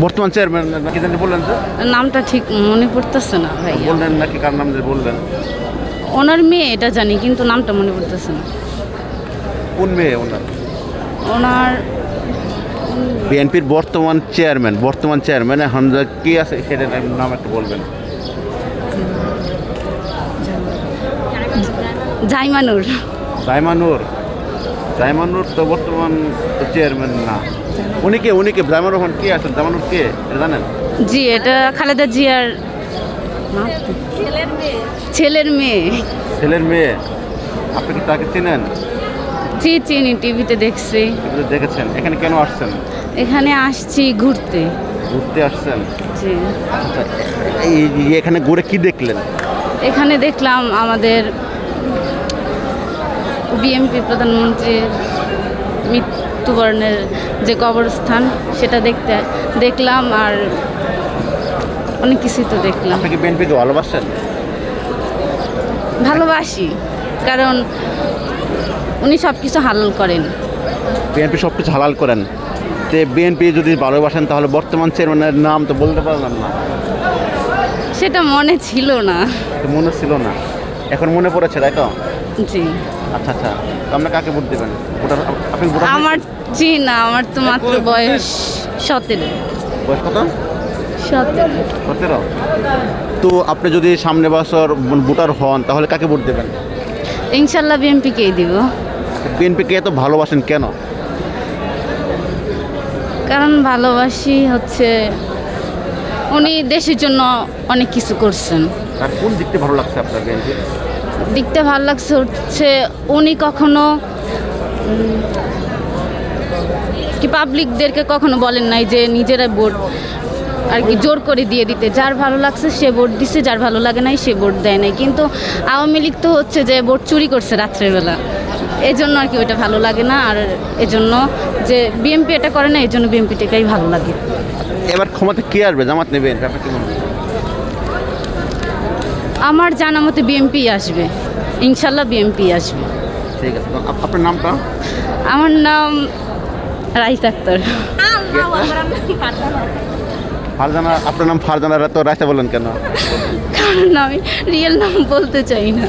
বর্তমান চেয়ারম্যান নাকি জানি বললেন যে? নামটা ঠিক মনে পড়তেছে না ভাই। বললেন নাকি কার নাম যে বলবেন? ওনার মেয়ে এটা জানি, কিন্তু নামটা মনে পড়তেছে না। কোন মেয়ে ওনার? ওনার বিএনপির বর্তমান চেয়ারম্যান এখন যে কে আছে সেটার নাম একটু বলবেন। জাইমানুর। জাইমানুর তো বর্তমান চেয়ারম্যান না। উনি কে জাইমানুর রহমান কে আছেন? জাইমানুর কে এটা জানেন? জি, এটা খালেদা জিয়ার ছেলের মেয়ে। ছেলের মেয়ে। আপনি কি তাকে চেনেন? জি চিনি, টিভিতে দেখছি। এগুলো দেখেছেন? এখানে কেন আসছেন? এখানে আসছি ঘুরতে। ঘুরতে আসছেন? জি। আচ্ছা, এখানে ঘুরে কি দেখলেন? এখানে দেখলাম আমাদের বিএনপি প্রধানমন্ত্রীর মৃত্যুবরণের যে কবরস্থান সেটা দেখলাম, আর অনেক কিছুই তো দেখলাম। আপনি কি বিএনপিকে ভালোবাসেন? ভালোবাসি, কারণ উনি সব কিছু হালাল করেন। বিএনপি সব কিছু হালাল করেন। তো বিএনপি যদি ভালোবাসেন তাহলে বর্তমান চেয়ারম্যানের নাম তো বলতে পারলাম না। সেটা মনে ছিল না। তো মনে ছিল না, এখন মনে পড়েছে, তাই তো? জি। আচ্ছা আচ্ছা, তো আপনি কাকে ভোট দেবেন? আপনি ভোটার? আমার জি না, আমার তো মাত্র বয়স 17। বয়স কত? 17। 17। তো আপনি যদি সামনে বছর ভোটার হন তাহলে কাকে ভোট দেবেন? ইনশাল্লাহ বিএনপিকেই দিব। বিএনপিকে এত ভালোবাসেন কেন? কারণ ভালোবাসি হচ্ছে উনি দেশের জন্য অনেক কিছু করছেন। আর কোন দিকটা ভালো লাগছে আপনার বিএনপি? দেখতে ভালো লাগছে হচ্ছে উনি কখনো কি পাবলিকদেরকে কখনো বলেন নাই যে নিজেরা ভোট আর কি জোর করে দিয়ে দিতে। যার ভালো লাগছে সে ভোট দিছে, যার ভালো লাগে নাই সে ভোট দেয় নাই। কিন্তু আওয়ামী লীগ তো হচ্ছে যে ভোট চুরি করছে রাত্রেবেলা, এই জন্য আর কি ওইটা ভালো লাগে না। আর এজন্য যে বিএনপি এটা করে না, এই জন্য বিএনপিটাকেই ভালো লাগে। এবার ক্ষমতা কে আসবে? জামাত নেবেন? আপনি কি মনে হয়? আমার জানা মতে বিএনপি আসবে, ইনশাল্লাহ বিএনপি আসবে। ঠিক আছে, তো আপনার নামটা? আমার নাম রাইস আক্তার। ফারজানা। আপনার নাম ফারজানা, তো রাইসা বললেন কেন? কারণ আমি রিয়েল নাম বলতে চাই না।